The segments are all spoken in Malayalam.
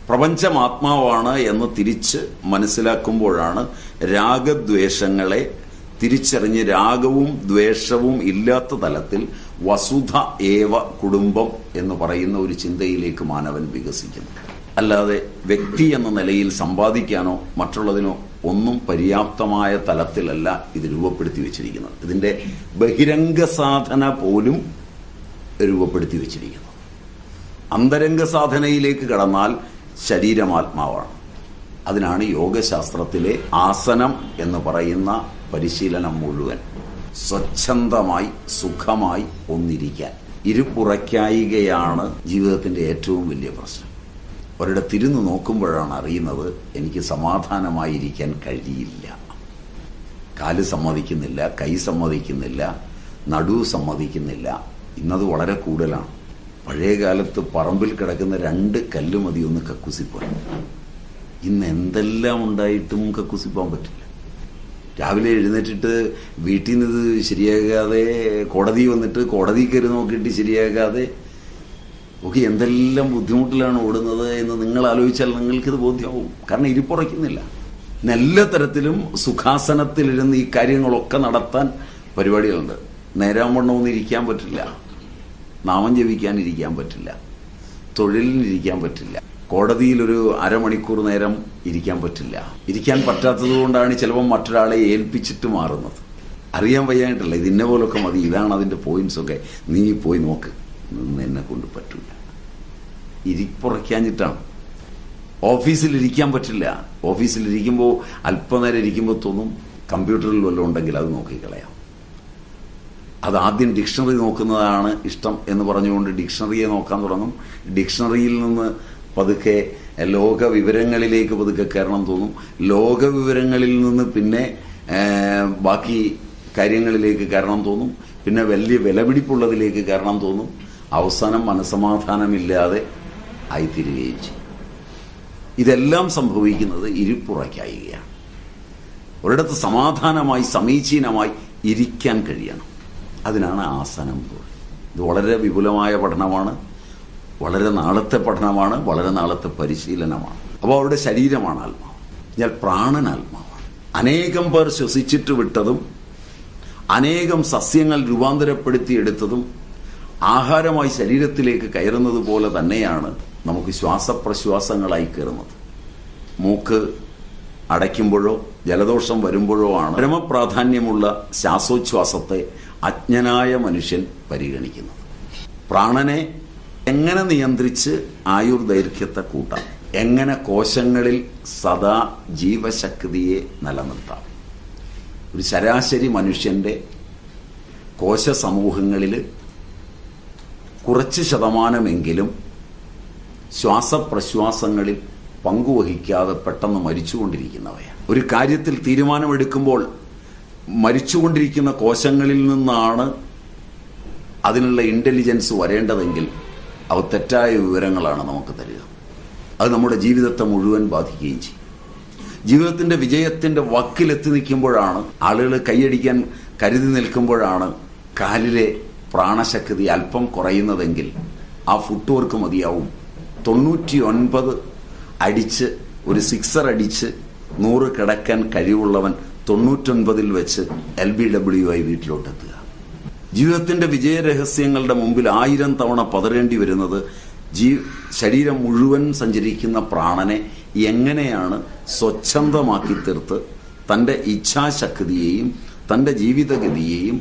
പ്രപഞ്ചം ആത്മാവാണ് എന്ന് തിരിച്ച് മനസ്സിലാക്കുമ്പോഴാണ് രാഗദ്വേഷങ്ങളെ തിരിച്ചറിഞ്ഞ് രാഗവും ദ്വേഷവും ഇല്ലാത്ത തലത്തിൽ വസുധ ഏവ കുടുംബം എന്ന് പറയുന്ന ഒരു ചിന്തയിലേക്ക് മാനവൻ വികസിക്കുന്നു. അല്ലാതെ വ്യക്തി എന്ന നിലയിൽ സമ്പാദിക്കാനോ മറ്റുള്ളതിനോ ഒന്നും പര്യാപ്തമായ തലത്തിലല്ല ഇത് രൂപപ്പെടുത്തി വെച്ചിരിക്കുന്നത്. ഇതിന്റെ ബഹിരംഗ സാധന പോലും രൂപപ്പെടുത്തി വെച്ചിരിക്കുന്നു. അന്തരംഗ സാധനയിലേക്ക് കടന്നാൽ ശരീരമാത്മാവാണ്. അതിനാണ് യോഗശാസ്ത്രത്തിലെ ആസനം എന്ന് പറയുന്ന പരിശീലനം മുഴുവൻ. സ്വച്ഛന്തമായി സുഖമായി ഒന്നിരിക്കാൻ. ഇരുപ്പുറയ്ക്കായികയാണ് ജീവിതത്തിന്റെ ഏറ്റവും വലിയ പ്രശ്നം. ഒരിടത്തിരുന്ന് നോക്കുമ്പോഴാണ് അറിയുന്നത് എനിക്ക് സമാധാനമായിരിക്കാൻ കഴിയില്ല. കാല് സമ്മതിക്കുന്നില്ല, കൈ സമ്മതിക്കുന്നില്ല, നടു സമ്മതിക്കുന്നില്ല. ഇന്നത് വളരെ കൂടുതലാണ്. പഴയ കാലത്ത് പറമ്പിൽ കിടക്കുന്ന 2 കല്ല് മതി ഒന്ന് കക്കുസിപ്പോയി. ഇന്ന് എന്തെല്ലാം ഉണ്ടായിട്ടും കക്കുസിപ്പോൻ പറ്റില്ല. രാവിലെ എഴുന്നേറ്റിട്ട് വീട്ടിൽ നിന്ന് ഇത് ശരിയാകാതെ കോടതി വന്നിട്ട് കോടതി കയറി നോക്കിയിട്ട് ശരിയാകാതെ ഒക്കെ എന്തെല്ലാം ബുദ്ധിമുട്ടിലാണ് ഓടുന്നത് എന്ന് നിങ്ങൾ ആലോചിച്ചാൽ നിങ്ങൾക്കിത് ബോധ്യമാവും. കാരണം ഇരിപ്പുറയ്ക്കുന്നില്ല. എല്ലാ തരത്തിലും സുഖാസനത്തിലിരുന്ന് ഈ കാര്യങ്ങളൊക്കെ നടത്താൻ പരിപാടികളുണ്ട്. നേരാവണ്ണമൊന്നും ഇരിക്കാൻ പറ്റില്ല, നാമം ജപിക്കാനിരിക്കാൻ പറ്റില്ല, തൊഴിലിനിരിക്കാൻ പറ്റില്ല, കോടതിയിലൊരു അരമണിക്കൂർ നേരം ഇരിക്കാൻ പറ്റില്ല. ഇരിക്കാൻ പറ്റാത്തത് കൊണ്ടാണ് ചിലപ്പോൾ മറ്റൊരാളെ ഏൽപ്പിച്ചിട്ട് മാറുന്നത്. അറിയാൻ വയ്യായിട്ടല്ല, ഇത് ഇന്ന പോലൊക്കെ മതി, ഇതാണ് അതിൻ്റെ പോയിന്റ്സൊക്കെ, നീ പോയി നോക്ക്, നിന്ന് എന്നെ കൊണ്ട് പറ്റില്ല. ഇരിപ്പുറയ്ക്കാഞ്ഞിട്ടാണ്. ഓഫീസിലിരിക്കാൻ പറ്റില്ല. ഓഫീസിലിരിക്കുമ്പോൾ അല്പനേരം ഇരിക്കുമ്പോൾ തോന്നും കമ്പ്യൂട്ടറിൽ വല്ലതും ഉണ്ടെങ്കിൽ അത് നോക്കിക്കളയാം. അത് ആദ്യം ഡിക്ഷണറി നോക്കുന്നതാണ് ഇഷ്ടം എന്ന് പറഞ്ഞുകൊണ്ട് ഡിക്ഷണറിയെ നോക്കാൻ തുടങ്ങും. ഡിക്ഷണറിയിൽ നിന്ന് പതുക്കെ ലോക വിവരങ്ങളിലേക്ക് പതുക്കെ കയറണം തോന്നും. ലോക വിവരങ്ങളിൽ നിന്ന് പിന്നെ ബാക്കി കാര്യങ്ങളിലേക്ക് കയറണം തോന്നും. പിന്നെ വലിയ വിലപിടിപ്പുള്ളതിലേക്ക് കയറണം തോന്നും. അവസാനം മനസ്സമാധാനമില്ലാതെ ആയിത്തീരുകയും ചെയ്യും. ഇതെല്ലാം സംഭവിക്കുന്നത് ഇരിപ്പുറയ്ക്കായികയാണ്. ഒരിടത്ത് സമാധാനമായി സമീചീനമായി ഇരിക്കാൻ കഴിയണം. അതിനാണ് ആസനം. ഇത് വളരെ വിപുലമായ പഠനമാണ്, വളരെ നാളത്തെ പഠനമാണ്, വളരെ നാളത്തെ പരിശീലനമാണ്. അപ്പോൾ അവരുടെ ശരീരമാണ് ആത്മാവ്. ഞാൻ പ്രാണൻ ആത്മാവാണ്. അനേകം പേർ ശ്വസിച്ചിട്ട് വിട്ടതും അനേകം സസ്യങ്ങൾ രൂപാന്തരപ്പെടുത്തിയെടുത്തതും ആഹാരമായി ശരീരത്തിലേക്ക് കയറുന്നത് പോലെ തന്നെയാണ് നമുക്ക് ശ്വാസപ്രശ്വാസങ്ങളായി കയറുന്നത്. മൂക്ക് അടയ്ക്കുമ്പോഴോ ജലദോഷം വരുമ്പോഴോ ആണ് പരമപ്രാധാന്യമുള്ള ശ്വാസോച്ഛ്വാസത്തെ അജ്ഞനായ മനുഷ്യൻ പരിഗണിക്കുന്നത്. പ്രാണനെ എങ്ങനെ നിയന്ത്രിച്ച് ആയുർദൈർഘ്യത്തെ കൂട്ടാം, എങ്ങനെ കോശങ്ങളിൽ സദാ ജീവശക്തിയെ നിലനിർത്താം. ഒരു ശരാശരി മനുഷ്യന്റെ കോശ സമൂഹങ്ങളിൽ കുറച്ച് ശതമാനമെങ്കിലും ശ്വാസപ്രശ്വാസങ്ങളിൽ പങ്കുവഹിക്കാതെ പെട്ടെന്ന് മരിച്ചുകൊണ്ടിരിക്കുന്നവയാണ്. ഒരു കാര്യത്തിൽ തീരുമാനമെടുക്കുമ്പോൾ മരിച്ചുകൊണ്ടിരിക്കുന്ന കോശങ്ങളിൽ നിന്നാണ് അതിനുള്ള ഇന്റലിജൻസ് വരേണ്ടതെങ്കിൽ അവ തെറ്റായ വിവരങ്ങളാണ് നമുക്ക് തരിക. അത് നമ്മുടെ ജീവിതത്തെ മുഴുവൻ ബാധിക്കുകയും ചെയ്യും. ജീവിതത്തിന്റെ വിജയത്തിന്റെ വക്കിലെത്തി നിൽക്കുമ്പോഴാണ്, ആളുകൾ കൈയടിക്കാൻ കരുതി നിൽക്കുമ്പോഴാണ് കാലിലെ പ്രാണശക്തി അല്പം കുറയുന്നതെങ്കിൽ ആ ഫുട് വർക്ക് മതിയാവും 99 അടിച്ച് ഒരു 6 അടിച്ച് 100 കിടക്കാൻ കഴിവുള്ളവൻ 99 വെച്ച് LBW ആയി വീട്ടിലോട്ടെത്തുക. ജീവിതത്തിന്റെ വിജയരഹസ്യങ്ങളുടെ മുമ്പിൽ 1000 തവണ പതറേണ്ടി വരുന്നത് ശരീരം മുഴുവൻ സഞ്ചരിക്കുന്ന പ്രാണനെ എങ്ങനെയാണ് സ്വച്ഛന്തമാക്കി തീർത്ത് തൻ്റെ ഇച്ഛാശക്തിയെയും തൻ്റെ ജീവിതഗതിയെയും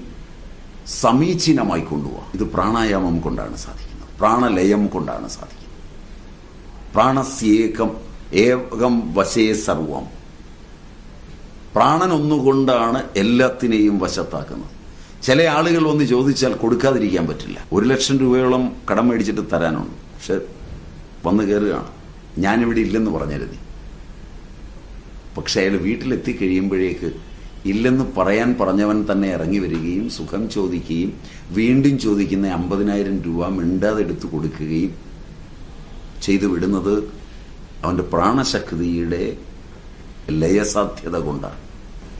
സമീചീനമായി കൊണ്ടുപോകാം. ഇത് പ്രാണായാമം കൊണ്ടാണ് സാധിക്കുന്നത്, പ്രാണലയം കൊണ്ടാണ് സാധിക്കുന്നത്. പ്രാണസ്യേകം ഏകം വശേ സർവം. പ്രാണൻ ഒന്നുകൊണ്ടാണ് എല്ലാത്തിനെയും വശത്താക്കുന്നത്. ചില ആളുകൾ വന്ന് ചോദിച്ചാൽ കൊടുക്കാതിരിക്കാൻ പറ്റില്ല. 1 ലക്ഷം രൂപയോളം കടം മേടിച്ചിട്ട് തരാനുണ്ട്, പക്ഷെ വന്ന് കയറുകയാണ്, ഞാനിവിടെ ഇല്ലെന്ന് പറഞ്ഞരുതി. പക്ഷെ അയാൾ വീട്ടിലെത്തിക്കഴിയുമ്പോഴേക്ക് ഇല്ലെന്ന് പറയാൻ പറഞ്ഞവൻ തന്നെ ഇറങ്ങി വരികയും സുഖം ചോദിക്കുകയും വീണ്ടും ചോദിക്കുന്ന 50,000 രൂപ മിണ്ടാതെ എടുത്തു കൊടുക്കുകയും ചെയ്തു വിടുന്നത് അവൻ്റെ പ്രാണശക്തിയുടെ ലയസാധ്യത കൊണ്ടാണ്.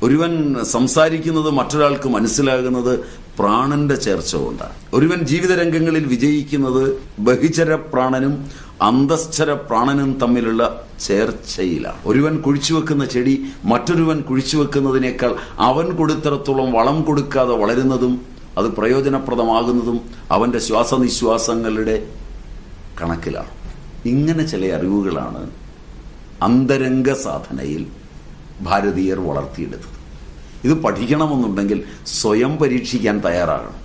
ഒരുവൻ സംസാരിക്കുന്നത് മറ്റൊരാൾക്ക് മനസ്സിലാകുന്നത് പ്രാണന്റെ ചേർച്ച കൊണ്ടാണ്. ഒരുവൻ ജീവിതരംഗങ്ങളിൽ വിജയിക്കുന്നത് ബഹിചര പ്രാണനും അന്തശ്ചര പ്രാണനും തമ്മിലുള്ള ചേർച്ചയിലാണ്. ഒരുവൻ കുഴിച്ചുവെക്കുന്ന ചെടി മറ്റൊരുവൻ കുഴിച്ചുവെക്കുന്നതിനേക്കാൾ അവൻ കൊടുത്തിടത്തോളം വളം കൊടുക്കാതെ വളരുന്നതും അത് പ്രയോജനപ്രദമാകുന്നതും അവന്റെ ശ്വാസനിശ്വാസങ്ങളുടെ കണക്കിലാണ്. ഇങ്ങനെ ചില അറിവുകളാണ് അന്തരംഗ സാധനയിൽ ഭാരതീയർ വളർത്തിയെടുത്തത്. ഇത് പഠിക്കണമെന്നുണ്ടെങ്കിൽ സ്വയം പരീക്ഷിക്കാൻ തയ്യാറാകണം.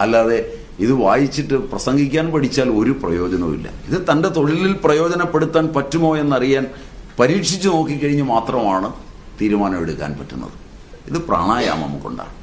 അല്ലാതെ ഇത് വായിച്ചിട്ട് പ്രസംഗിക്കാൻ പഠിച്ചാൽ ഒരു പ്രയോജനവുമില്ല. ഇത് തൻ്റെ തൊഴിലിൽ പ്രയോജനപ്പെടുത്താൻ പറ്റുമോ എന്നറിയാൻ പരീക്ഷിച്ചു നോക്കിക്കഴിഞ്ഞ് മാത്രമാണ് തീരുമാനമെടുക്കാൻ പറ്റുന്നത്. ഇത് പ്രാണായാമം കൊണ്ടാണ്.